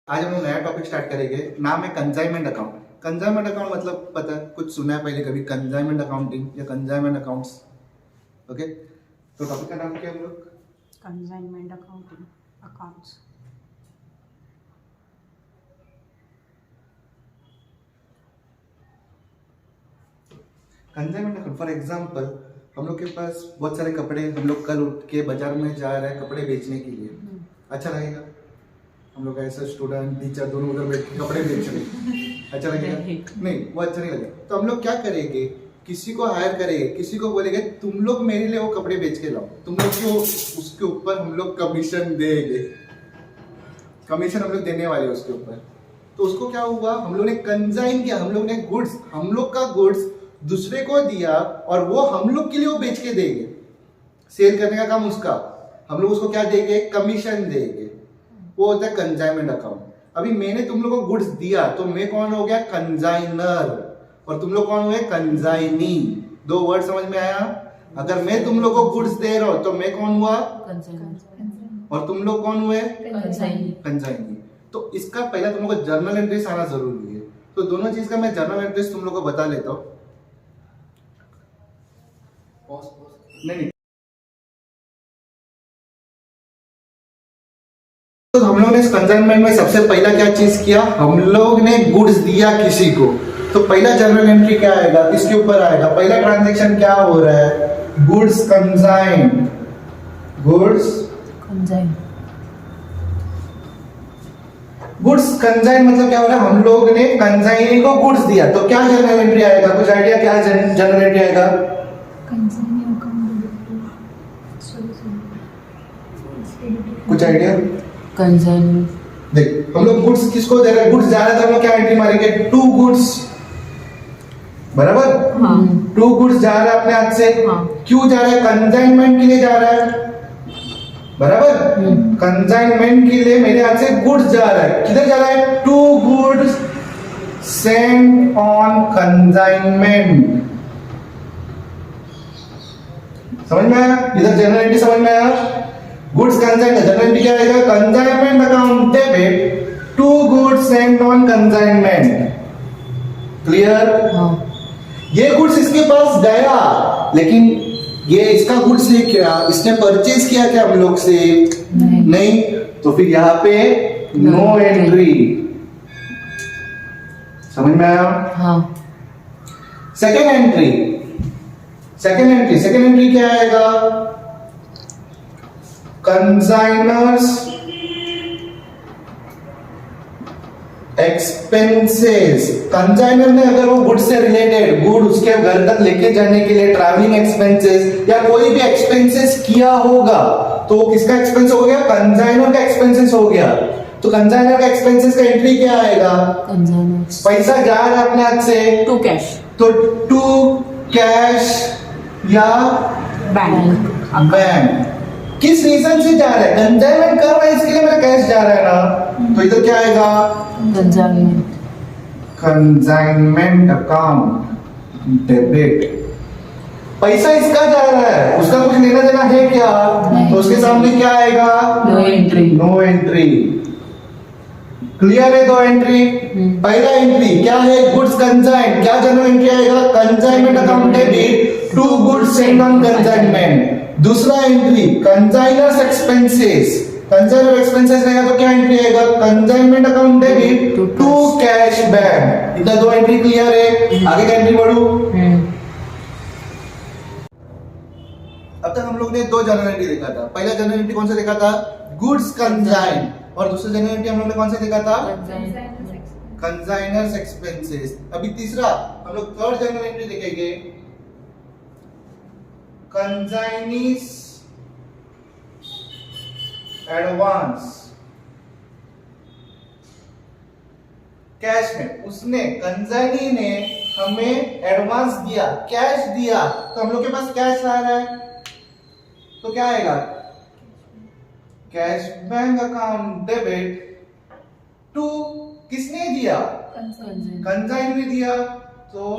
आज हम लोग नया टॉपिक स्टार्ट करेंगे। नाम है कंजाइनमेंट अकाउंट। कंजाइनमेंट अकाउंट मतलब पता है, कुछ सुना है पहले कभी, कंजाइनमेंट अकाउंटिंग या कंजाइनमेंट अकाउंट्स। ओके, तो टॉपिक का नाम क्या है हम लोग? Consignment accounting accounts. Consignment account for example, हम लोग के पास बहुत सारे कपड़े, हम लोग कल उठ के बाजार में जा रहे हैं कपड़े बेचने के लिए। अच्छा लगेगा? हम लोग ऐसे स्टूडेंट टीचर दोनों उधर बैठ के कपड़े बेच रहे हैं, अच्छा लगेगा? नहीं, वो अच्छा नहीं लगेगा। तो हम लोग क्या करेंगे, किसी को हायर करेंगे, किसी को बोलेंगे तुम लोग मेरे लिए वो कपड़े बेच के लाओ, तुम लोग को उसके ऊपर हम लोग कमीशन देंगे। कमीशन हम लोग देने वाले उसके ऊपर। तो उसको क्या हुआ, हम लोग ने कंजाइन किया, हम लोग ने गुड्स, हम लोग का गुड्स दूसरे को दिया और वो हम लोग के लिए वो बेच के देंगे। सेल करने का काम उसका, हम लोग उसको क्या देंगे, कमीशन देंगे। वो होता है कंजाइनमेंट अकाउंट। अभी मैंने तुम लोग को गुड्स दिया तो मैं कौन हो गया, कंजाइनर, और तुम लोग कौन हुए, कंजाइनी। दो वर्ड समझ में आया? अगर मैं तुम लोग को गुड्स दे रहा हूं तो मैं कौन हुआ, और तुम लोग कौन हुए, कंजाइनी। तो इसका पहला तुम लोग को जर्नल एंट्रीज आना जरूरी है। तो दोनों चीज का मैं जर्नल एंट्रीज तुम लोग को बता लेता हूँ। नहीं, तो हम लोग ने इस कंजाइनमेंट में सबसे पहला क्या चीज किया, हम लोग ने गुड्स दिया किसी को। तो पहला जर्नल एंट्री क्या आएगा, किसके ऊपर आएगा, पहला ट्रांजैक्शन क्या हो रहा है, गुड्स कंजाइन। गुड्स कंजाइन मतलब क्या हो रहा है, हम लोग ने कंजाइनी को गुड्स दिया। तो क्या जर्नल एंट्री आएगा, कुछ आइडिया क्या जर्नल एंट्री आएगा? कुछ आइडिया? कंजाइन देख, हम लोग गुड्स किसको दे रहे हैं, गुड्स जा रहा है तो हम लोग क्या एंट्री मारेंगे, टू गुड्स, बराबर? टू गुड्स जा रहा है अपने हाथ से। क्यों जा रहा है, कंजाइनमेंट के लिए जा रहा है, बराबर? कंजाइनमेंट के लिए मेरे हाथ से गुड्स जा रहा है। किधर जा रहा है, to goods send on consignment. समझ में आया? इधर जनरल एंट्री समझ में आया? गुड्स कंजाइन, जनरल एंट्री क्या आएगा, consignment account debit to goods send on consignment. Clear? ये गुड्स इसके पास गया, लेकिन ये इसका गुड्स है क्या, इसने परचेज किया क्या हम लोग से? नहीं। तो फिर यहाँ पे नो एंट्री। समझ में आया? सेकेंड एंट्री, सेकेंड एंट्री क्या आएगा, कंजाइनर्स एक्सपेंसेस। कंजाइनर ने अगर वो गुड से रिलेटेड, गुड उसके घर तक लेके जाने के लिए ट्रैवलिंग एक्सपेंसेस या कोई भी एक्सपेंसेस किया होगा, तो वो किसका एक्सपेंस हो गया, कंजाइनर का एक्सपेंसेस हो गया। तो कंजाइनर का एक्सपेंसेस का एंट्री क्या आएगा, पैसा जा रहा है अपने हाथ से टू कैश, तो टू कैश या बैंक। किस रीजन से जा रहा है, कंजाइनमेंट कर रहा है इसके लिए मेरा कैश जा रहा है ना, तो इधर क्या आएगा, कंजाइनमेंट अकाउंट डेबिट। पैसा इसका जा रहा है, उसका कुछ लेना देना है क्या, तो उसके सामने क्या आएगा, नो एंट्री। क्लियर है? दो एंट्री। पहला एंट्री क्या है, गुड्स कंजाइन, क्या जनरल एंट्री आएगा, consignment account debit to goods send on consignment. दूसरा entry consignors expenses, consignor expenses रहेगा तो क्या एंट्री आएगा, consignment account debit to cash bank. इतना दो एंट्री क्लियर है? आगे का एंट्री बढ़ू। अब तक हम लोग ने दो जनरल एंट्री देखा था। पहला जनरल एंट्री कौन सा देखा था, गुड्स कंजाइन, और दूसरा जनरल एंट्री हम लोग ने कौन सा देखा था, कंजाइनर्स एक्सपेंसेस। अभी तीसरा हम लोग थर्ड जनरल एंट्री देखेंगे, कंजाइनीज एडवांस। कैश में उसने, कंजाइनी ने हमें एडवांस दिया, कैश दिया, तो हम लोग के पास कैश आ रहा है, तो क्या आएगा, cash bank account debit to, किसने दिया, कंजाइन ने दिया, तो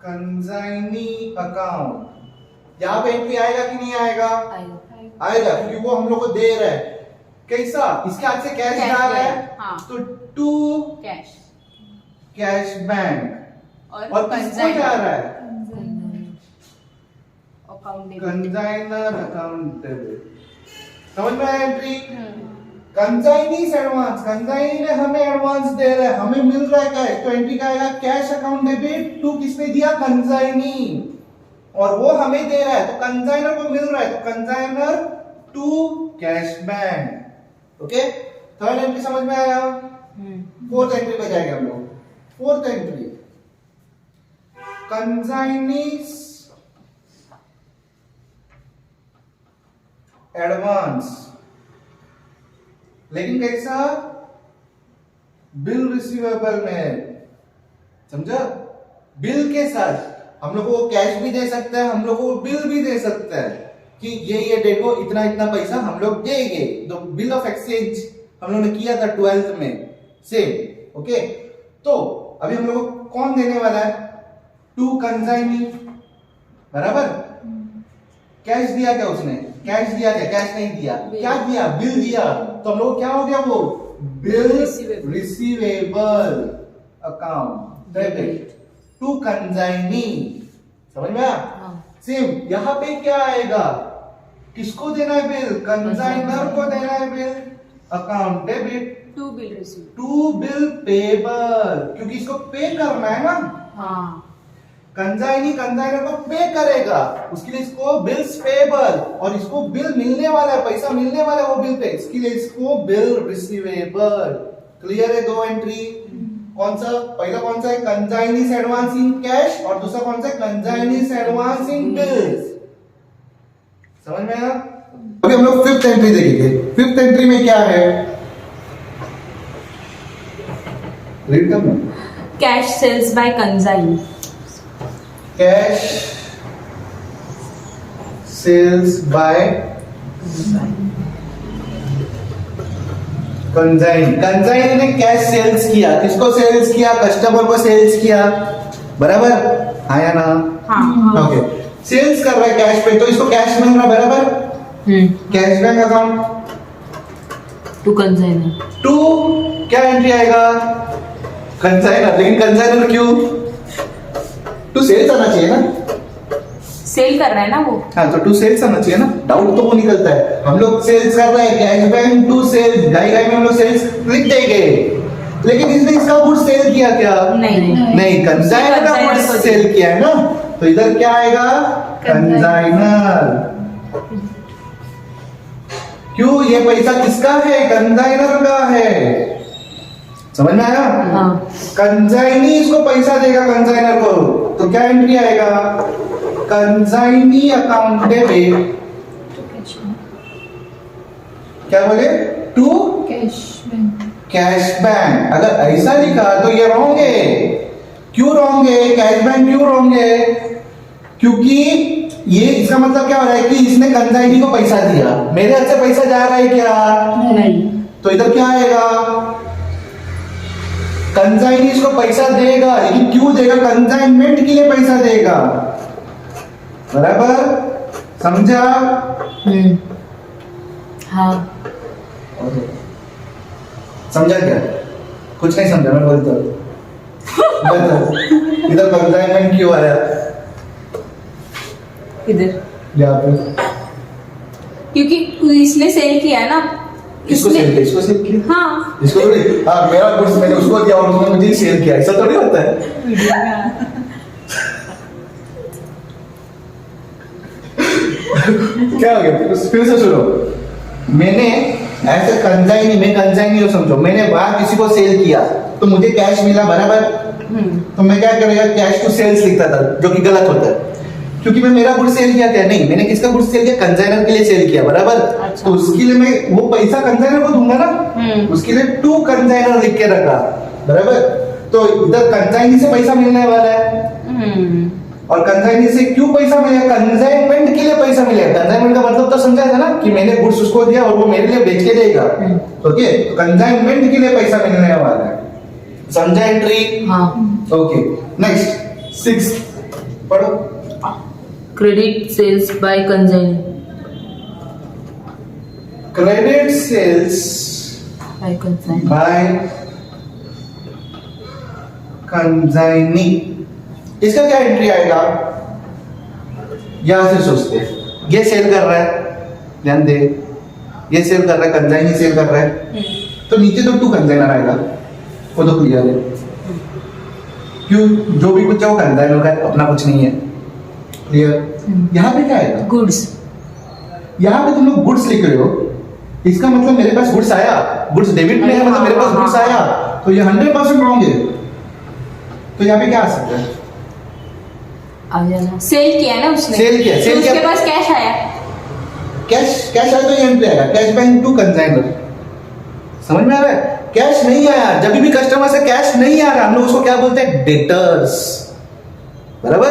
कंजाइनी अकाउंट यहाँ पे एंट्री आएगा कि नहीं आएगा? आएगा। आएगा, क्योंकि वो हम लोग को दे रहा है। कैसा? इसके हाथ से कैश जा रहा है, हाँ। तो टू कैश कैश बैंक, और किसको जा रहा है? कंजाइनर अकाउंट डेबिट। समझ में आया एंट्री? कंजाइनीज एडवांस, कंजाइनी ने हमें एडवांस दे रहा है, हमें मिल रहा है कैश, तो एंट्री का आएगा कैश अकाउंट डेबिट टू किसने दिया? कंजाइनी, और वो हमें दे रहा है, तो कंजाइनर को मिल रहा है, तो consignor to cash bank. Okay, third entry समझ में आया? फोर्थ एंट्री पे जाएंगे हम लोग। फोर्थ एंट्री, कंजाइनीज एडवांस, लेकिन कैसा? बिल रिसीवेबल में, समझा? बिल के साथ हम लोग को कैश भी दे सकता है, हम लोग को बिल भी दे सकता है कि ये डेट को इतना इतना पैसा हम लोग देंगे। तो बिल ऑफ एक्सचेंज हम लोग ने किया था 12th में, सेम। ओके, तो अभी हम लोग को कौन देने वाला है? टू कंजाइनी, बराबर। कैश दिया क्या उसने? कैश दिया क्या? कैश नहीं दिया। क्या दिया? बिल दिया। तो हम लोग क्या हो गया? वो bill receivable account debit to consignee. समझ में आया? सेम यहां पे क्या आएगा? किसको देना है बिल? कंजाइनर को देना है bill, account debit to bill receive, to bill payable, क्योंकि इसको पे करना है ना। हाँ। कंजाइनी कंजाइनर को पे करेगा, उसके लिए इसको बिल्स पेबल, और इसको बिल मिलने वाला है, पैसा मिलने वाला है वो बिल पे, इसके लिए इसको बिल रिसीवेबल। क्लियर है? दो एंट्री। कौन सा? पहला कौन सा है? कंजाइनीज एडवांस इन कैश, और दूसरा कौन सा है? Consignees advance in bills. समझ में आया? अभी हम लोग फिफ्थ एंट्री देखेंगे। फिफ्थ एंट्री में क्या है? रीड करना। Cash sales by consign, cash sales by consign. Consign ने कैश सेल्स किया, किसको सेल्स किया? कस्टमर को सेल्स किया, बराबर? आया ना? हाँ। ओके, सेल्स कर रहा है कैश पे, तो इसको कैश मिल रहा है, बराबर? Cash bank account to consignor, to क्या एंट्री आएगा? कंजाइनर। लेकिन कंजाइनर क्यों? टू सेल्स आना चाहिए ना, सेल कर रहा है ना वो। हाँ, तो टू सेल्स आना चाहिए ना, डाउट तो वो निकलता है। हम लोग सेल्स कर रहे हैं, कैश बैंक टू सेल्स, गाय गाय में हम लोग सेल्स लिख देंगे, लेकिन इसने इसका गुड्स सेल किया क्या? नहीं, कंजाइनर का गुड्स सेल किया है ना, तो इधर क्या आएगा? कंजाइनर। क्यों? ये पैसा किसका है? कंजाइनर का है। समझ में आया? हाँ। कंजाइनी इसको पैसा देगा कंजाइनर को, तो क्या एंट्री आएगा? कंजाइनी अकाउंट डेबिट, क्या बोले? To cash bank. अगर ऐसा लिखा तो ये रॉन्ग है। क्यों रॉन्ग है? कैश बैंक क्यों रॉन्ग है? क्योंकि ये इसका मतलब क्या हो रहा है कि इसने कंजाइनी को पैसा दिया, मेरे हाथ से पैसा जा रहा है क्या? नहीं। तो इधर क्या आएगा? कंजाइनी इसको पैसा देगा, लेकिन क्यों देगा? कंजाइनमेंट के लिए पैसा देगा, बराबर? समझा? हाँ। समझा क्या? कुछ नहीं समझा, मैं बोलता हूँ। इधर कंजाइनमेंट क्यों आया? इधर यहाँ पे क्योंकि इसने सेल किया है ना। किसको सेल किया? इसको सेल किया? हाँ। इसको थोड़ी, हाँ, मेरा गुड्स मैंने उसको दिया और उसने मुझे सेल किया, ऐसा थोड़ी होता है। क्या हो गया? फिर से सुनो। मैंने ऐसे कंजाइनी में कंजाइनी समझो, मैंने बाहर किसी को सेल किया तो मुझे कैश मिला, बराबर? तो मैं क्या करेगा? कैश टू सेल्स लिखता था, जो कि गलत होता है, क्योंकि मैं मेरा गुड्स सेल किया क्या? नहीं, मैंने किसका गुड्स सेल किया? कंजाइनर के लिए सेल किया, बराबर? अच्छा। तो उसके लिए मैं वो पैसा कंजाइनर को दूंगा ना, उसके लिए टू कंजाइनर लिख के रखा, बराबर? तो इधर कंजाइनी से पैसा मिलने वाला है, और कंजाइनी से क्यों पैसा मिलेगा? कंजाइनमेंट के लिए पैसा मिलेगा। कंजाइनमेंट का मतलब तो समझा था ना, कि मैंने गुड्स उसको दिया और वो मेरे लिए बेच के देगा। ओके, तो कंजाइनमेंट के लिए पैसा मिलने वाला है। समझा एंट्री? हाँ। ओके, नेक्स्ट 6 पढ़ो। Credit sales by consign credit sales by consign by consignee, इसका क्या एंट्री आएगा? यहां से सोचते हैं, ये सेल कर रहा है, ध्यान दे, ये सेल कर रहा है, कंसाइनी सेल कर रहा है, तो नीचे तो टू कंसाइनर आएगा, वो तो क्लियर है। क्यों? जो भी कुछ है वो कंसाइनर का है, अपना कुछ नहीं है। क्लियर? यहाँ पे क्या आएगा? गुड्स यहाँ पे तुम लोग गुड्स लिख रहे हो, इसका मतलब मेरे पास गुड्स आया, गुड्स डेबिट में है, मतलब मेरे पास गुड्स आया, तो ये 100% रॉन्ग है। तो यहाँ पे क्या आ सकता है? आ जाना। सेल किया ना उसने, सेल किया, सेल तो उसके किया। पास कैश आया, कैश कैश आया तो ये एंट्री आएगा, कैश बैंक टू कंसाइनर। समझ में आ रहा है? कैश नहीं आया, जब भी कस्टमर से कैश नहीं आ रहा, हम लोग उसको क्या बोलते हैं? डेटर्स। बराबर?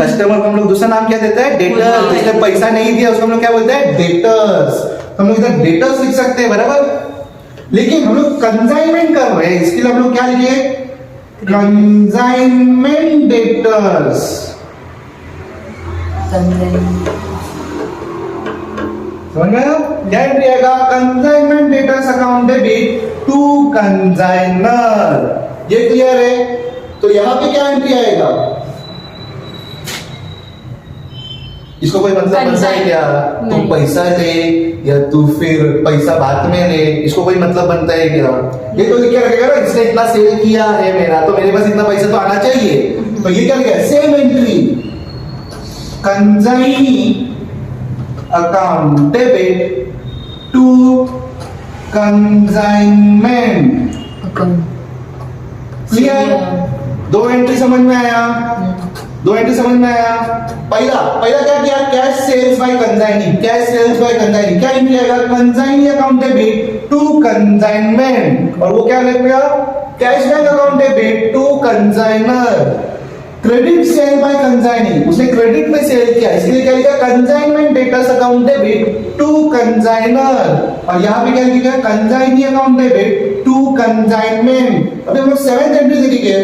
कस्टमर को हम लोग दूसरा नाम क्या देता है? डेटर्स। जिसने पैसा नहीं दिया उसको हम लोग क्या बोलते हैं? डेटर्स। तो हम लोग इधर डेटर्स लिख सकते हैं, बराबर? लेकिन हम लोग कंसाइनमेंट कर रहे हैं, इसके लिए हम लोग क्या लिखेंगे? Consignment debtors. समझ में आया? क्या एंट्री आएगा? Consignment debtors account debit to consignor. ये क्लियर है? तो यहां पे क्या एंट्री आएगा? इसको कोई मतलब बनता है क्या? तू नहीं। पैसा ले या तू फिर पैसा बाद में ले, इसको कोई मतलब बनता है क्या? ये तो लिख के रखेगा ना, इसने इतना सेल किया है मेरा, तो मेरे पास इतना पैसा तो आना चाहिए। तो ये क्या लिखा? Same entry, consignee account debit to consignment. Clear? दो एंट्री समझ में आया? दो एंट्री समझ में आया? पहला पहला क्या किया? Cash sales by consignee, cash sales by consignee, क्या एंट्री आएगा? Consignee account debit to consignment, और वो क्या लिखेगा? Cash bank account debit to consignor. Credit sale by consignee, उसने क्रेडिट में सेल किया, इसलिए क्या लिखा? Consignment debtors account debit to consignor. और यहाँ पे क्या लिखा? Consignee account debit to consignment. अभी हम लोग 7th एंट्री लिखेंगे।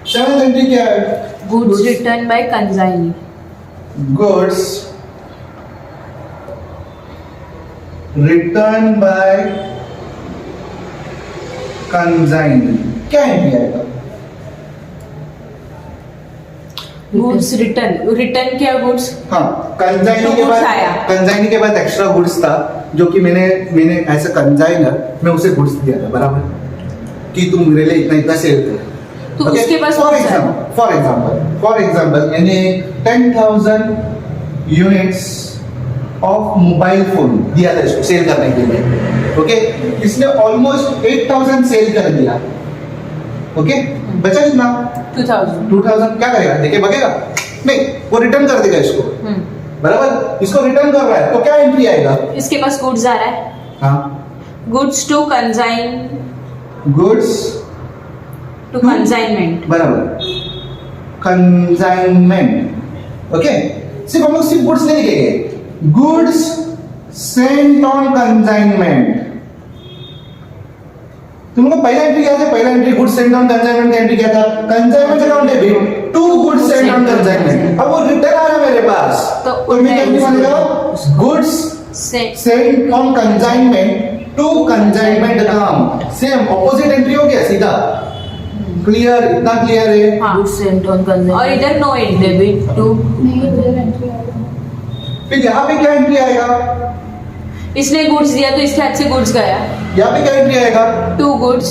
7th एंट्री क्या है? Goods return bye consignee. Goods return bye consignee, क्या एंट्री आएगा? गुड्स रिटर्न, रिटर्न किया गुड्स, हाँ, कंसाइनी तो के गुड्स बाद, आया। कंसाइनी के बाद एक्स्ट्रा गुड्स था, जो कि मैंने एज अ कंसाइनर मैं उसे गुड्स दिया था, बराबर, कि तुम मेरे लिए इतना इतना सेल कर। तो उसके पास फॉर कौन सा है? फॉर एग्जांपल मैंने 10,000 यूनिट्स ऑफ मोबाइल फोन दिया था इसको सेल करने के लिए। ओके, इसने ऑलमोस्ट 8,000 सेल कर दिया। ओके, बचा कितना? 2,000 क्या करेगा? देखे बगेगा नहीं, वो रिटर्न कर देगा इसको, बराबर? इसको रिटर्न कर रहा है, तो क्या एंट्री आएगा? इसके पास गुड्स आ रहा है, हाँ, goods to consign, goods to consignment, बराबर, कंसाइनमेंट। ओके, सिर्फ हम लोग सिर्फ गुड्स नहीं लिखेंगे, गुड्स सेंट ऑन कंसाइनमेंट। तुम लोग पहला एंट्री क्या था? पहला entry goods sent on consignment का एंट्री क्या था? Consignment account debit to goods sent on consignment. अब वो रिटर्न आ रहा है मेरे पास, तो मैं क्या लिखूंगा? Goods sent on consignment to consignment account. Same opposite entry हो गया सीधा। क्लियर? इतना क्लियर है? हाँ। गुड्स सेंट ऑन कंसाइनी और इधर नो एंट्री, डेबिट टू। फिर यहाँ पे क्या एंट्री आएगा? इसने गुड्स दिया तो इसके हाथ से गुड्स गया, यहाँ पे क्या एंट्री आएगा? To goods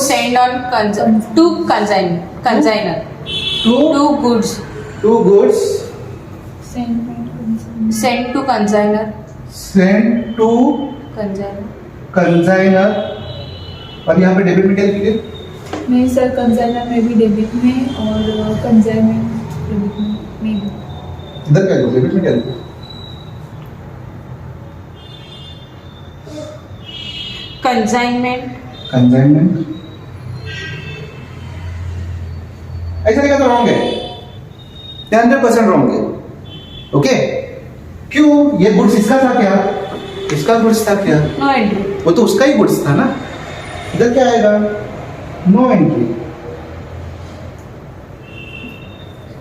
send on to consignor, to goods to goods send to consignor, sent to consignor. और यहाँ पे डेबिट में क्या लिखिए? नहीं सर, कंसाइनर में भी डेबिट में और कंसाइनमेंट डेबिट में भी। इधर क्या लिखो? डेबिट में क्या लिखो? कंसाइनमेंट, ऐसा लिखा तो रॉन्ग है, 100% रॉन्ग है। ओके, क्यों? ये गुड्स इसका था क्या? इसका गुड्स था क्या? नो एंट्री, वो तो उसका ही गुड्स था ना। इधर क्या आएगा? No entry.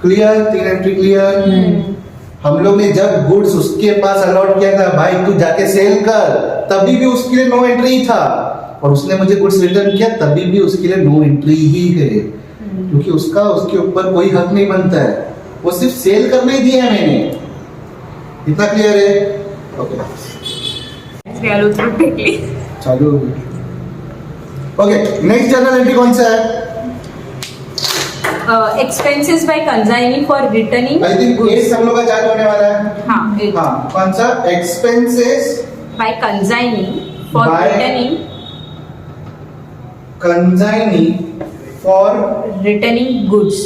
Clear, 3 entry clear. हम लोग ने जब गुड्स उसके पास अलॉट किया था, भाई तू जाके सेल कर, तभी भी उसके लिए नो एंट्री था, और उसने मुझे गुड्स रिटर्न किया तभी भी उसके लिए नो एंट्री ही है, क्योंकि उसका उसके ऊपर कोई हक नहीं बनता है, वो सिर्फ सेल करने दिया है मैंने। इतना क्लियर है? ओके चालू। ओके नेक्स्ट जर्नल एंट्री कौन सा है? Expenses bye consignee for returning I think ये हम लोग का चालू होने वाला है। हाँ हाँ कौन सा? Expenses bye consignee for By- returning consignee for returning goods.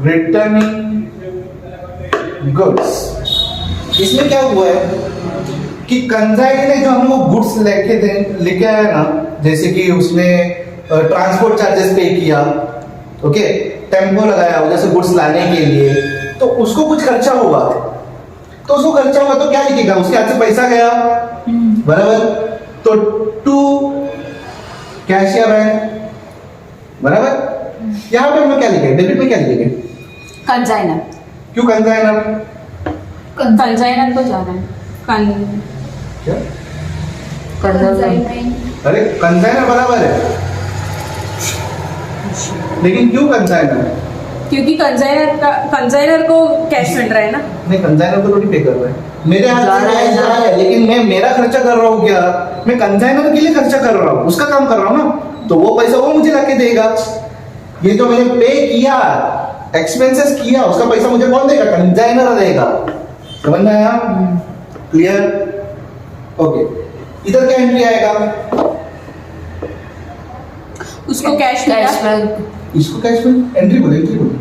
Returning goods. इसमें क्या हुआ है कि कंसाइनी ने जो हमको गुड्स लेके आया ना, जैसे कि उसने ट्रांसपोर्ट चार्जेस पे किया, ओके, टेम्पो लगाया उधर से गुड्स लाने के लिए, तो उसको कुछ खर्चा हुआ, तो उसको खर्चा हुआ तो क्या लिखेगा? उसके हाथ से पैसा गया, बराबर, तो टू कैश या बैंक, बराबर। यहाँ पे हम लोग क्या लिखेंगे? डेबिट में क्या लिखेंगे? कंसाइनर। क्यों कंसाइनर? कंसाइनर को जा रहा है क्या? कंसाइनमेंट। अरे कंसाइनर बराबर है, लेकिन क्यों कंसाइनर? क्योंकि कंसाइनर को कैश मिल रहा है ना। नहीं, कंसाइनर को थोड़ी पे कर रहा है, मेरे हाथ जा से रहा है कैश ना। जा रहा है, लेकिन मैं मेरा खर्चा कर रहा हूँ क्या? मैं कंसाइनर के लिए खर्चा कर रहा हूँ, उसका काम कर रहा हूँ ना, तो वो पैसा वो मुझे लाके देगा। ये जो मैंने पे किया, एक्सपेंसेस किया, उसका पैसा मुझे कौन देगा? कंसाइनर देगा। समझ में आया? क्लियर? ओके, इधर क्या एंट्री आएगा? उसको कैश मिला। कैशबैक। इसको कैश में एंट्री बोले, एंट्री बोले,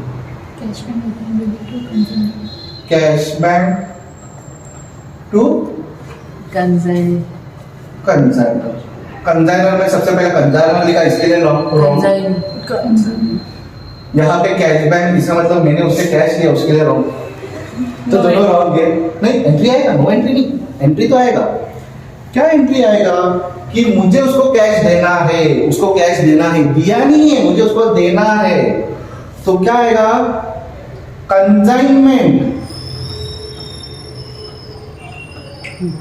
cash bank to consign. Consignor. Consignor में सबसे पहले कंसाइनर लिखा, इसके लिए रॉन्ग। कंसाइन। यहाँ पे कैश बैंक, इसका मतलब मैंने उससे कैश लिया, उसके लिए रॉन्ग, तो No दोनों रॉन्ग है। नहीं एंट्री आएगा, नो एंट्री नहीं, एंट्री तो आएगा। क्या एंट्री आएगा? कि मुझे उसको कैश देना है, उसको कैश देना है, दिया नहीं है, मुझे उसको देना है, तो क्या आएगा? Consignment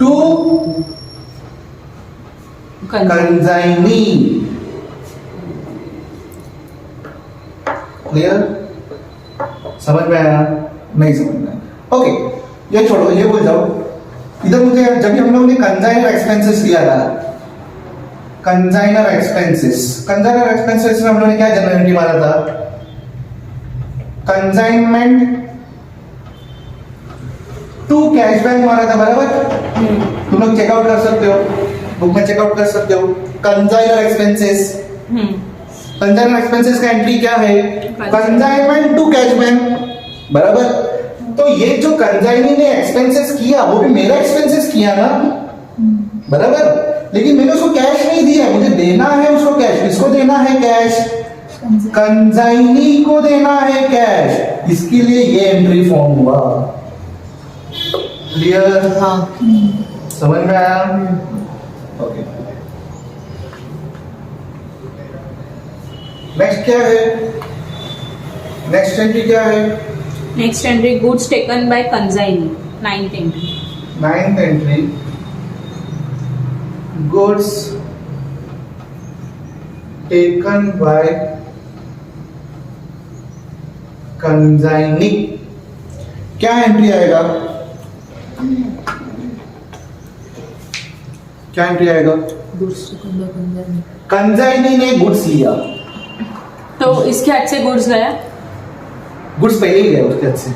to consignee. क्लियर? समझ में आया? नहीं समझ में आया? ओके, ये छोड़ो, ये बोल जाओ। इधर मुझे जब हम लोग ने कंसाइनर एक्सपेंसेस लिया था, कंसाइनर एक्सपेंसेस में हम लोग ने क्या जनरल मारा था? कंसाइनमेंट टू कैश बैंक मारा था, बराबर। तुम लोग चेकआउट कर सकते हो, बुक में चेकआउट कर सकते हो। कंसाइनर एक्सपेंसेस, कंसाइनर एक्सपेंसेस का एंट्री क्या है? कंसाइनमेंट टू कैश बैंक, बराबर। तो ये जो कंसाइनी ने एक्सपेंसेस किया, वो भी मेरा एक्सपेंसेस किया ना, बराबर, लेकिन मैंने उसको कैश नहीं दिया, मुझे देना है उसको कैश। किसको देना है कैश? कंसाइनी को देना है कैश, इसके लिए ये एंट्री फॉर्म हुआ। क्लियर? हाँ। समझ में आया? ओके, नेक्स्ट क्या है? नेक्स्ट एंट्री क्या है? Next entry goods taken by consignee, 9th entry. 9th entry goods taken by consignee. क्या एंट्री आएगा? क्या एंट्री आएगा? Goods taken by consign. Consignee ने गुड्स लिया, तो इसके हाथ से गुड्स गया। गुड्स पहले ही गया उसके हाथ से,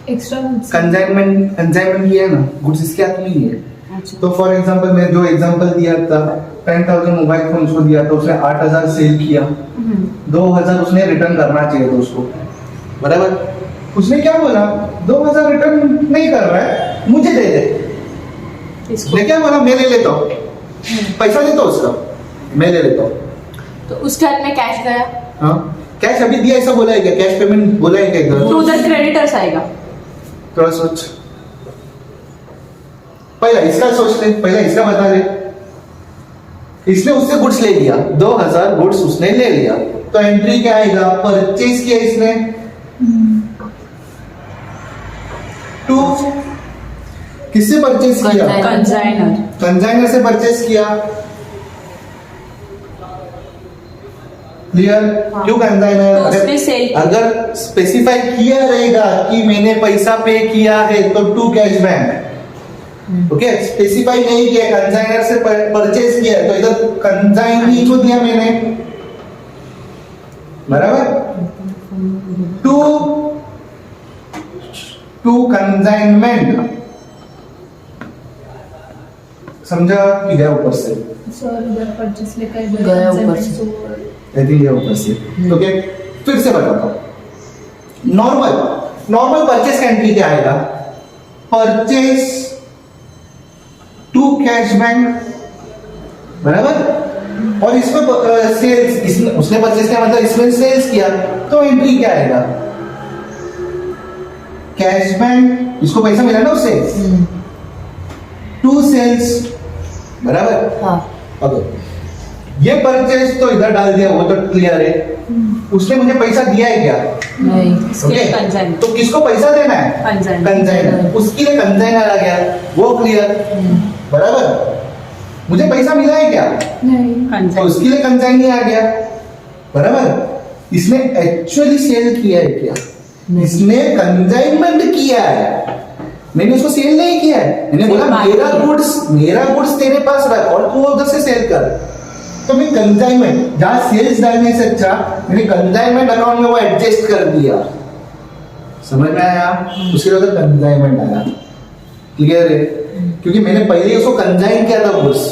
एक्स्ट्रा कंसाइनमेंट किया है ना, गुड्स इसके हाथ में ही है। अच्छा। तो फॉर एग्जांपल मैं जो एग्जांपल दिया था, 10,000 मोबाइल फोन उसको दिया था, उसने 8,000 सेल किया, 2,000 उसने रिटर्न करना चाहिए था उसको, बराबर। उसने क्या बोला? 2,000 रिटर्न नहीं कर रहा है, मुझे दे दे। इसको मैं क्या बोला? मैं ले लेता हूँ, पैसा देता हूँ उसका, मैं ले लेता हूँ। तो उसके हाथ में कैश गया, हाँ, कैश अभी दिया ऐसा बोला है क्या? कैश पेमेंट बोला है क्या इधर? तो उधर क्रेडिटर्स आएगा। थोड़ा सोच, पहला इसका सोच ले, पहला इसका बता दे। इसने उससे गुड्स ले लिया, 2,000 गुड्स उसने ले लिया, तो एंट्री क्या आएगा? परचेज किया इसने, किससे परचेज किया? कंजाइनर। कंजाइनर से परचेज किया। क्लियर? क्यों कंजाइनर? तो उसमें सेल अगर स्पेसिफाई किया रहेगा कि मैंने पैसा पे किया है तो to cash bank. Okay, specify नहीं किया, कंजाइनर से परचेज किया तो इधर कंजाइनी को दिया मैंने, बराबर। टू कंजाइनमेंट, समझा कि गया ऊपर से? सर इधर परचेस लिखा है, इधर गया ऊपर consignment, से। so आई थिंक ये ऊपर से। ओके, फिर से बताता हूं। नॉर्मल परचेस का एंट्री क्या आएगा? परचेस टू कैश बैंक, बराबर। और इसमें सेल्स, उसने परचेस किया मतलब इसमें सेल्स किया, तो एंट्री क्या आएगा? कैश बैंक, इसको पैसा मिला ना उससे, टू सेल्स, बराबर। हाँ। अगर ये परचेज तो इधर डाल दिया, वो तो क्लियर है। उसने मुझे पैसा दिया है क्या? नहीं। इसके लिए Okay? कंजाइनर। तो किसको पैसा देना है? कंजाइनर। उसके लिए कंजाइनर आ गया, वो क्लियर, बराबर। मुझे पैसा मिला है क्या? नहीं। तो उसके लिए कंजाइनर आ गया, बराबर। इसने एक्चुअली सेल किया है क्या? इसने कंजाइनमेंट किया है, मैंने उसको सेल नहीं किया है। मैंने बोला मेरा गुड्स तेरे पास रख और तू उधर से सेल कर। तो मैं कंजाइनमेंट, जहां सेल्स डालने से अच्छा मैंने कंजाइनमेंट अकाउंट में वो एडजस्ट कर दिया, समझ में आया? उसके लिए उधर कंजाइनमेंट आया, क्लियर है? क्योंकि मैंने पहले उसको कंजाइन किया था गुड्स।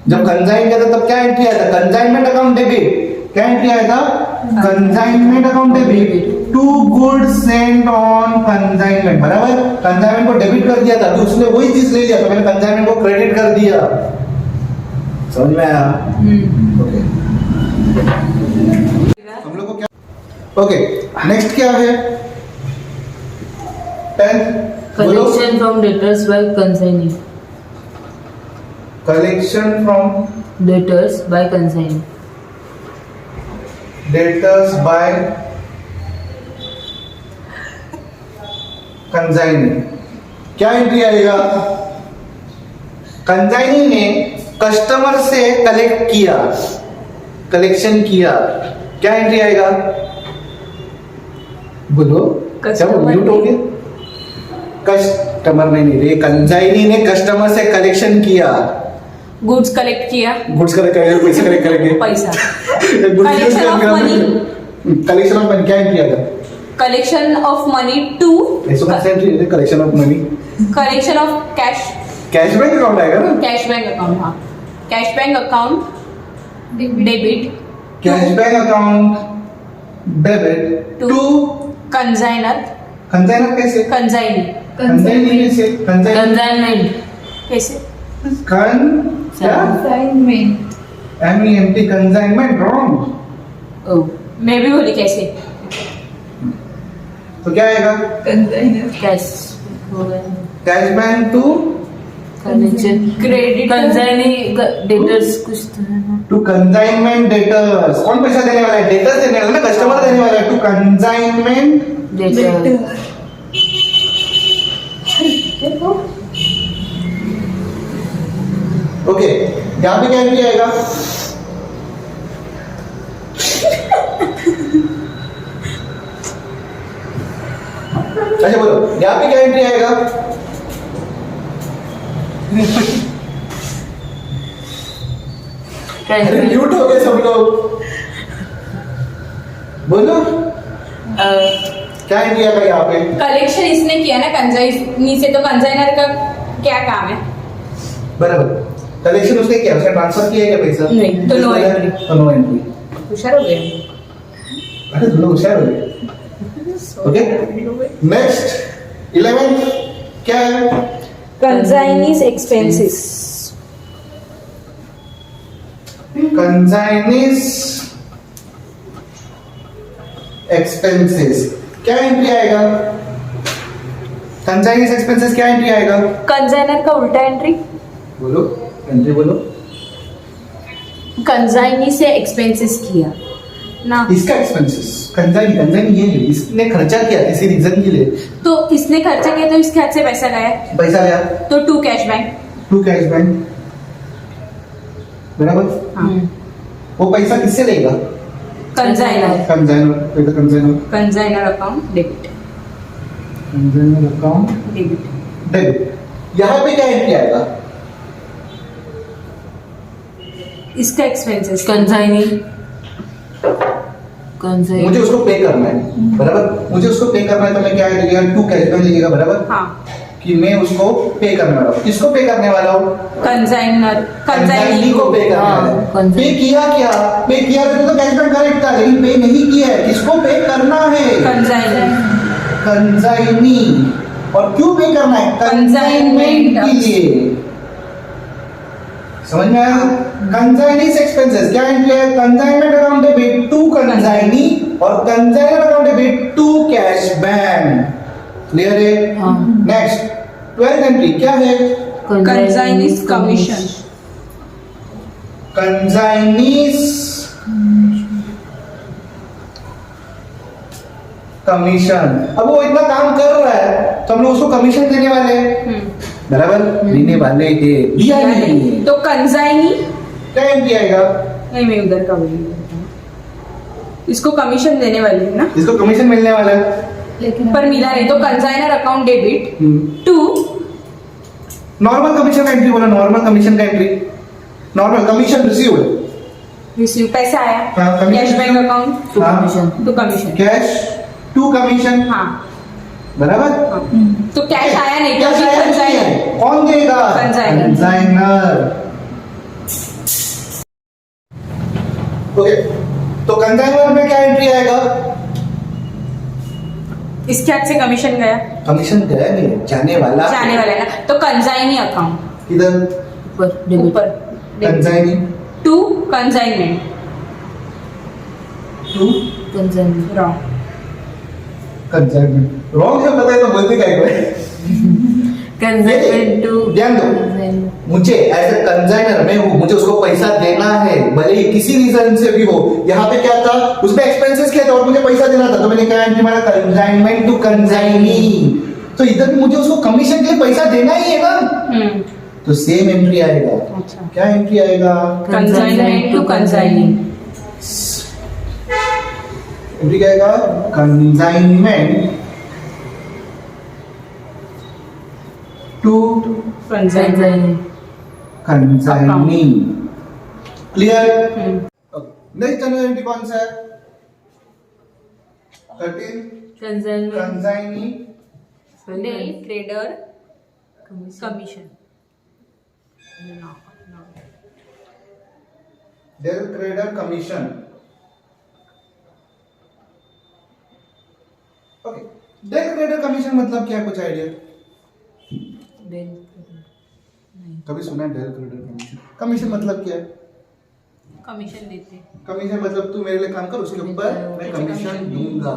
जब कंजाइन किया था तब क्या एंट्री आया था? Consignment account debit. क्या एंट्री आया था? Consignment account debit. To goods sent on consignment, बराबर। कंजाइनमेंट को डेबिट कर दिया था, तो उसने वही चीज ले लिया, तो मैंने कंजाइनमेंट को क्रेडिट कर दिया, समझ में आया? ओके, हम लोग को क्या? ओके, नेक्स्ट क्या है? 10 collection from debtors by consignee. Collection from debtors by consignee. Debtors by consignee. क्या एंट्री आएगा? कंजाइनी ने कस्टमर से कलेक्ट किया, कलेक्शन किया, क्या एंट्री आएगा? बोलो, क्या म्यूट हो गया? कस्टमर ने नहीं रे, कंजाइनी ने कस्टमर से कलेक्शन किया, गुड्स कलेक्ट किया, गुड्स कलेक्ट करेंगे, पैसे कलेक्ट करेंगे, पैसा। Collection of money. Collection of money क्या एंट्री आएगा? कलेक्शन ऑफ मनी टू, ऐसा कौन सा एंट्री है? Collection of money, collection of cash, cash bank account आएगा ना? Cash bank account. हाँ, cash bank account debit, cash bank account debit to to consignor, consignor. कैसे? कंजाइनी कंजाइनी कैसे? Consignment. कैसे? Consignment. MENT consignment, wrong. ओ, मैं भी बोली कैसे। तो क्या आएगा? Consignor. कैश हो गया। Cash bank to collection credit consignee debtors कुछ तो है ना। To consignment debtors. कौन पैसा देने वाला है? डेटर्स देने वाला है ना, कस्टमर देने वाला है। To consignment debtor. ओके, यहाँ पे क्या एंट्री आएगा? अच्छा बोलो, यहाँ पे क्या एंट्री आएगा? अरे म्यूट हो गए सब लोग, बोलो क्या एंट्री आएगा यहाँ पे? कलेक्शन इसने किया ना कंजाइनी से, तो कंजाइनर का क्या काम है? बराबर, कलेक्शन उसने किया, उसने ट्रांसफर किया है क्या पैसा? नहीं, तो no entry। तो नो एंट्री। होशियार हो गए। अरे तुम लोग होशियार हो गए। ओके, नेक्स्ट 11 क्या है? कंजाइनीज एक्सपेंसेस। कंजाइनीज एक्सपेंसेस क्या एंट्री आएगा? कंजाइनीज एक्सपेंसेस क्या एंट्री आएगा? कंजाइनर का उल्टा एंट्री। बोलो, एंट्री बोलो। कंजाइनी से एक्सपेंसेस किया ना, इसका एक्सपेंसेस कंजाइनी कंजाइनी ये है, इसने खर्चा किया किसी रीजन के लिए, तो इसने खर्चा किया तो इसके हाथ से पैसा गया, पैसा गया, तो to cash bank. To cash bank, बराबर। हाँ। वो पैसा किससे लेगा? Consignor, consignor, consignor account debit, consignor account debit. Debit. यहाँ पे क्या एंट्री आएगा? इसका एक्सपेंसेस, कंजाइनी मुझे उसको पे करना है, बराबर। मुझे उसको पे करना है तो मैं क्या लिखेगा? टू कैश बैंक लिखेगा, बराबर। हाँ, कि मैं उसको पे करने वाला हूँ। किसको पे करने वाला हूँ? कंजाइनर, कंजाइनी को पे करने वाला हूँ। कंजाइनी। पे किया क्या? पे किया तो कैश बैंक करेक्ट था, लेकिन पे नहीं किया है। किसको पे करना है? कंजाइनर, कंजाइनी। और क्यों पे करना है? कंजाइनमेंट के लिए। समझ में आया? कंजाइनीज एक्सपेंसेस क्या एंट्री है? Consignment account debit to consignee और consignor account debit to cash bank. Clear है? हाँ। नेक्स्ट 12th एंट्री क्या है? Consignees commission, consignees commission. अब वो इतना काम कर रहा है तो हम लोग उसको कमीशन देने वाले हैं, बराबर। देने वाले हैं, दिया नहीं। तो कंजाइनी, क्या एंट्री आएगा? नहीं मैं उधर का बोल, इसको कमीशन देने वाली है ना, इसको कमीशन मिलने वाला है, लेकिन पर मिला नहीं, तो consignor account debit to normal commission का एंट्री बोला। नॉर्मल कमीशन का entry, normal commission received, receive पैसा आया, हाँ, commission। Cash bank account to commission to commission. Cash to commission, हाँ, बराबर। हाँ। तो कैश आया नहीं तो कैश फिर आया नहीं कंजाइनर, है। कौन देगा? कंजाइनर। कंजाइनर। ओके, तो कंजाइनर में क्या एंट्री आएगा? इसके हाथ से कमीशन गया, कमीशन गया नहीं, जाने वाला जाने वाला है ना, तो कंजाइनी अकाउंट इधर ऊपर डेबिट ऊपर consignee to consignment, to consignee wrong, consignment. Wrong है, पता है तो बोलते क्या है? कंजाइनमेंट टू ध्यान दो, मुझे एज ए कंजाइनर मैं हूँ, मुझे उसको पैसा देना है, भले ही किसी रीजन से भी हो। यहाँ पे क्या था? उसमें एक्सपेंसेस क्या था और मुझे पैसा देना था, तो मैंने कहा एंट्री मारा कंजाइनमेंट टू कंजाइनी। तो इधर भी मुझे उसको कमीशन के लिए पैसा देना ही है ना, तो सेम एंट्री आएगा। अच्छा, क्या एंट्री आएगा? कंजाइनमेंट टू कंजाइनी, एंट्री क्या आएगा? Consignment to consignee, consignee. Clear? Next entry कौन सा है? 13 consignment consignee creditor commission, del creditor commission. Okay, del creditor commission मतलब क्या है? कुछ आइडिया? कभी सुना है डेल क्रेडिटर कमीशन? कमीशन मतलब क्या है? कमीशन देते, कमीशन मतलब तू मेरे लिए काम कर, उसके ऊपर मैं कमीशन दूंगा।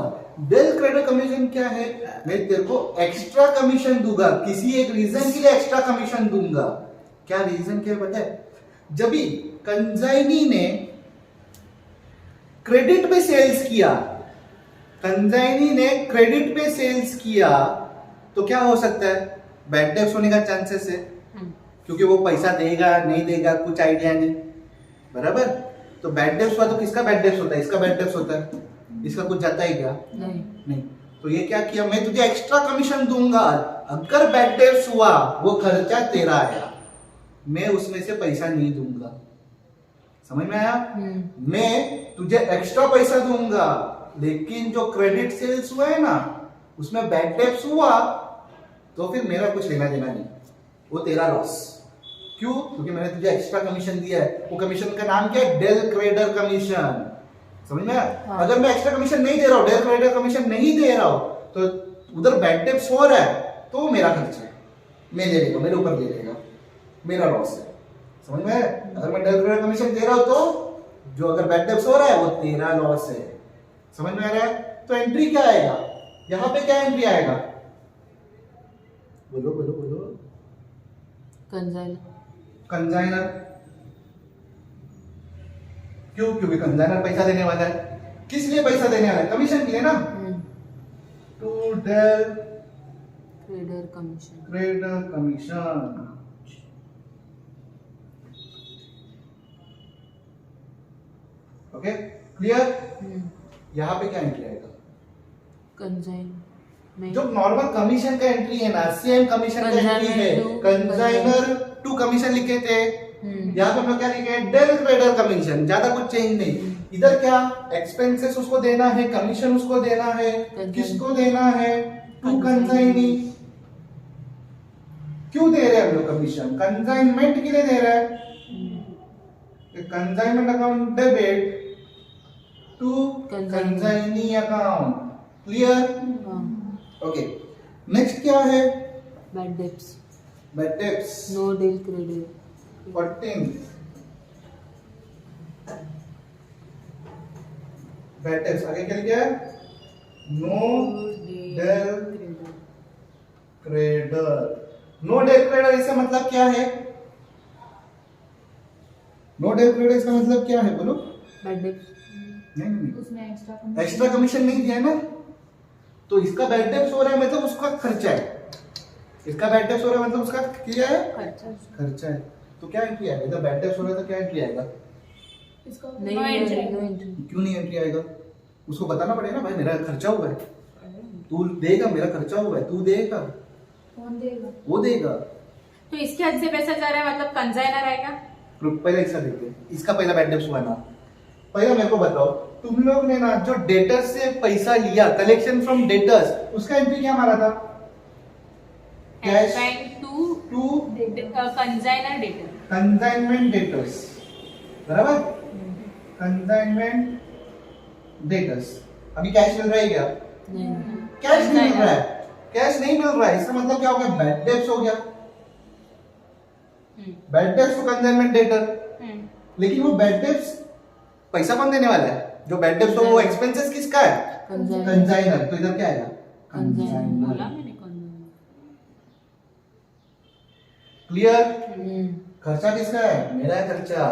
डेल क्रेडिटर कमीशन क्या है? मैं तेरे को एक्स्ट्रा कमीशन दूंगा, किसी एक रीजन के लिए एक्स्ट्रा कमीशन दूंगा। क्या रीजन क्या है पता है? जब भी कंजाइनी ने क्रेडिट पे सेल्स किया, कंजाइनी ने क्रेडिट पे सेल्स किया, तो क्या हो सकता है? बैड डेब्ट्स होने का चांसेस है, क्योंकि वो पैसा देगा नहीं देगा कुछ आइडिया नहीं, बराबर। तो बैड डेब्ट्स हुआ तो किसका बैड डेब्ट्स होता है? इसका बैड डेब्ट्स होता है, इसका कुछ जाता है क्या? नहीं। तो ये क्या किया? मैं तुझे एक्स्ट्रा कमीशन दूंगा, अगर बैड डेब्ट्स हुआ वो खर्चा तेरा आया, मैं उसमें से पैसा नहीं दूंगा। समझ में आया? मैं तुझे एक्स्ट्रा पैसा दूंगा, लेकिन जो क्रेडिट सेल्स हुआ है ना, उसमें बैड डेब्ट्स हुआ तो फिर मेरा कुछ लेना देना नहीं, वो तेरा लॉस। क्यों? क्योंकि मैंने तुझे एक्स्ट्रा कमीशन दिया है। वो कमीशन का नाम क्या है? Del creditor commission. समझ में? हाँ। अगर मैं एक्स्ट्रा कमीशन नहीं दे रहा हूं, डेल क्रेडिटर कमीशन नहीं दे रहा हूं, तो उधर बैड डेब्ट्स हो रहा है तो मेरा खर्चा है, मैं ले लेगा, मेरे ऊपर ले लेगा, मेरा लॉस है। समझ में? अगर मैं डेल क्रेडिटर कमीशन दे रहा हूं तो जो अगर बैड डेब्ट्स हो रहा है वो तेरा लॉस है। समझ में आ रहा है? तो एंट्री क्या आएगा? यहां पे क्या एंट्री आएगा? बोलो बोलो बोलो। कंजाइनर, कंजाइनर। क्यों? क्योंकि कंजाइनर पैसा देने वाला है, किस लिए पैसा देने वाला है? कमीशन के लिए ना। To del credere commission. Credere commission. Okay clear? यहाँ पे क्या एंट्री आएगा? कंजाइन जो नॉर्मल कमीशन का एंट्री है ना, सेम कमीशन का एंट्री है। कंजाइनर टू कमीशन लिखे थे, यहाँ पे हम लोग क्या लिखे? Del credere commission. ज्यादा कुछ चेंज नहीं। इधर क्या एक्सपेंसेस उसको देना है, कमीशन उसको देना है। किसको देना है? To consignee. क्यों दे रहे हैं हम लोग कमीशन? कंजाइनमेंट के लिए दे रहे हैं। Consignment account debit to consignee account. Clear? Okay next क्या है? Bad debts. Bad debts. No deal credit. 14 bad debts. आगे क्या लिखा है? No del credere. No del credere इसका मतलब क्या है? नो डेल क्रेडर इसका मतलब क्या है? बोलो। Bad debts. नहीं उसमें एक्स्ट्रा कमीशन नहीं दिया है ना, तो इसका बैड डेब्ट्स हो रहा है मतलब उसका खर्चा है। इसका बैड डेब्ट्स हो रहा है मतलब उसका क्या है? खर्चा है। तो क्या एंट्री आएगा? इधर बैड डेब्ट्स हो रहा है तो क्या एंट्री आएगा? इसका नहीं एंट्री। क्यों नहीं एंट्री आएगा? उसको बताना पड़ेगा ना, भाई मेरा खर्चा हुआ है, तू देगा, मेरा खर्चा हुआ है, तू देगा, कौन देगा? वो देगा। तो इसके हद से पैसा जा रहा है मतलब कंजाइनर आएगा। पहले इसका देखते हैं, इसका पहला बैड डेब्ट्स हुआ ना। पहले मेरे को बताओ, तुम लोग ने ना जो डेटर्स से पैसा लिया, कलेक्शन फ्रॉम डेटर्स, उसका एंट्री क्या मारा था? Cash to consignor debtor. Consignment debtors, बराबर? Consignment debtors. अभी कैश मिल रहा है क्या? नहीं। कैश नहीं मिल रहा है। कैश नहीं मिल रहा है, इसका मतलब क्या हो गया? बैड डेब्ट्स हो गया। Bad debts to consignment debtor. लेकिन वो बैड डेब्ट्स पैसा कौन देने वाला है? जो बैड डेब्ट्स हो वो एक्सपेंसेस किसका है? कंजाइनर। तो इधर क्या आएगा? कंजाइनर। बोला मैंने कंजाइनर। क्लियर? खर्चा किसका है? मेरा है खर्चा।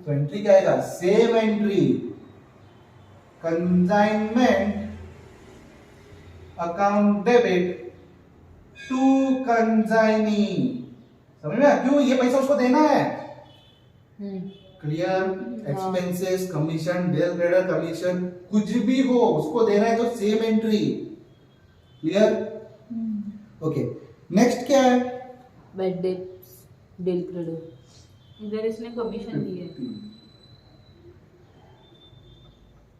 तो एंट्री क्या आएगा? Same entry, consignment account debit to consignee. समझ में? क्यों? ये पैसा उसको देना है। Clear? Expenses, commission, del credere commission, कुछ भी हो उसको देना है तो same entry. Clear? Okay next क्या है? Bad debts deal credit. इधर इसने कमीशन दी है।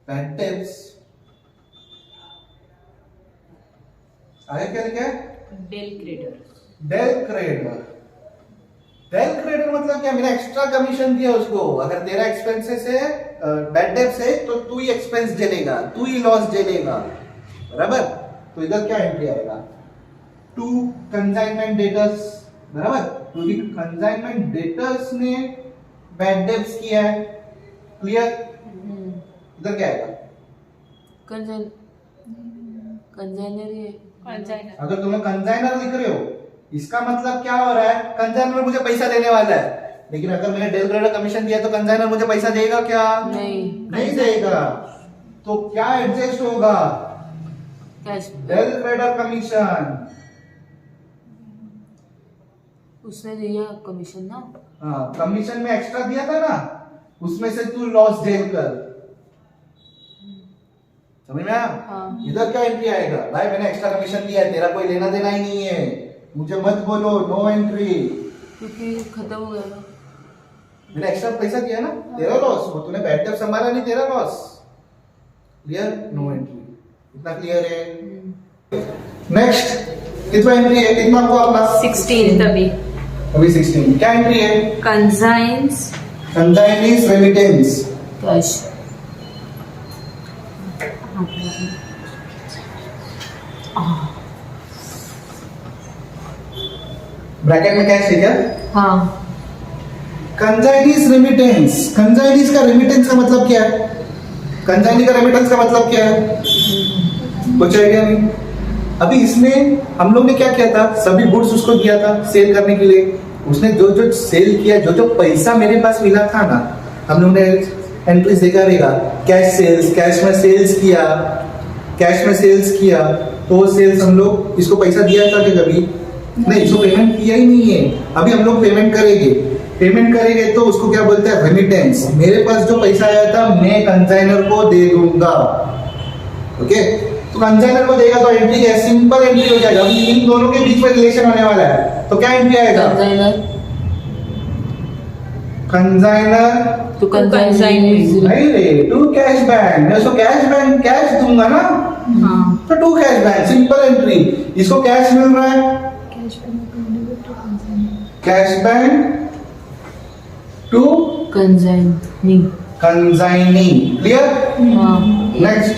बैड डेब्ट्स आगे क्या लिखा है? Del credere. Del credere. Del credere मतलब क्या? मेरा एक्स्ट्रा कमीशन दिया उसको। अगर तेरा एक्सपेंसेस है, बैड डेब्ट्स है, तो तू ही एक्सपेंस झेलेगा, तू ही लॉस झेलेगा, बराबर? तो इधर क्या एंट्री आएगा? टू कंजाइनमेंट डेटर्स, बराबर? क्योंकि कंजाइनमेंट डेटर्स ने बैड डेब्ट्स किया है। क्लियर? इधर क्या आएगा? कंजाइनर ही है। कंजाइनर। अगर तुम लोग कंजाइनर लिख रहे हो, इसका मतलब क्या हो रहा है? कंजाइनर मुझे पैसा देने वाला है। लेकिन अगर मैंने डेल क्रेडर कमीशन दिया तो कंजाइनर मुझे पैसा देगा क्या? नहीं देगा। तो क्या एडजस्ट होगा? कैश। Del credere commission. उसने दिया कमीशन ना। हाँ, कमीशन में एक्स्ट्रा दिया था ना, उसमें से तू लॉस झेल कर। समझ में आया? हाँ। इधर क्या एंट्री आएगा? भाई मैंने एक्स्ट्रा कमीशन दिया है, तेरा कोई लेना देना ही नहीं है, मुझे मत बोलो, नो एंट्री। क्योंकि खत्म हो गया ना। मैंने एक्स्ट्रा पैसा दिया ना, तेरा लॉस। वो तूने बैड डेब्ट संभाला नहीं, तेरा लॉस। क्लियर? No entry. इतना क्लियर है? नेक्स्ट कितना एंट्री है? कितना आपको अपना 16 अभी 16 क्या एंट्री है? कंजाइंस कंजाइनीज रेमिटेंस। कैश। ब्रैकेट में कैश है क्या? हाँ। कंजाइनीज रेमिटेंस। कंजाइनीज का रेमिटेंस का मतलब क्या है? कंजाइनी का रेमिटेंस का मतलब क्या है? कुछ आइडिया नहीं। अभी इसमें हम लोग ने क्या किया था? सभी गुड्स उसको दिया था सेल करने के लिए। उसने जो जो सेल किया, जो जो पैसा मेरे पास मिला था ना, हम लोग ने एंट्रीज देखा रहेगा। कैश सेल्स, कैश में सेल्स किया तो वो सेल्स हम लोग इसको पैसा दिया था क्या कभी? नहीं, इसको पेमेंट किया ही नहीं है। अभी हम लोग पेमेंट करेंगे तो उसको क्या बोलते हैं? रेमिटेंस। मेरे पास जो पैसा आया था मैं कंसाइनर को दे दूंगा। ओके, तो कंसाइनर को देगा तो एंट्री क्या? सिंपल एंट्री हो जाएगा। अभी इन दोनों के बीच में रिलेशन होने वाला है तो क्या एंट्री आएगा? कंसाइनर तो consignment। नहीं रे, टू कैश बैंक। मैं उसको कैश दूंगा ना, हाँ तो to cash bank, simple entry. इसको कैश मिल रहा है, cash bank to consigning. Consigning. Clear? हाँ next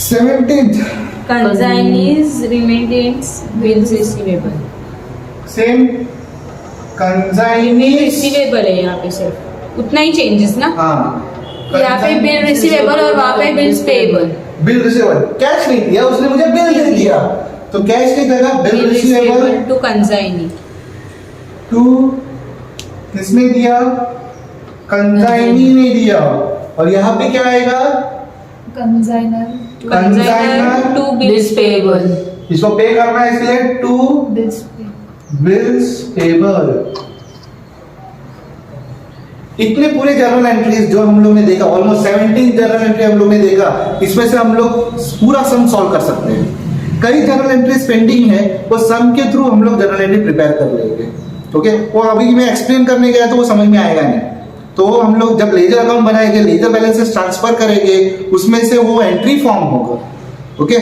17th consignees remittance bills receivable same consignees. Receivable है यहाँ पे सिर्फ उतना ही चेंजेस ना। हाँ, यहाँ पे बिल रिसीवेबल और वहाँ पे bills payable. Bill receivable. Cash नहीं दिया उसने, मुझे बिल दे दिया, तो कैश की जगह bill receivable to consignee. To किसने दिया? कंसाइनी ने दिया। और यहाँ पे क्या आएगा? Consignor consignor to bills payable. इसको पे करना है इसलिए टू बिल्स पेबल। इतने पूरे जर्नल एंट्रीज जो हम लोग ने देखा, ऑलमोस्ट 17 जर्नल एंट्री हम लोग ने देखा, इसमें से हम लोग पूरा सम सॉल्व कर सकते हैं। कई जर्नल एंट्रीज पेंडिंग है, वो सम के थ्रू हम लोग जर्नल एंट्री प्रिपेयर कर लेंगे। ओके, वो अभी मैं एक्सप्लेन करने गया तो वो समझ में आएगा नहीं। तो हम लोग जब लेजर अकाउंट बनाएंगे, लेजर बैलेंसेस ट्रांसफर करेंगे, उसमें से वो एंट्री फॉर्म होगा। ओके,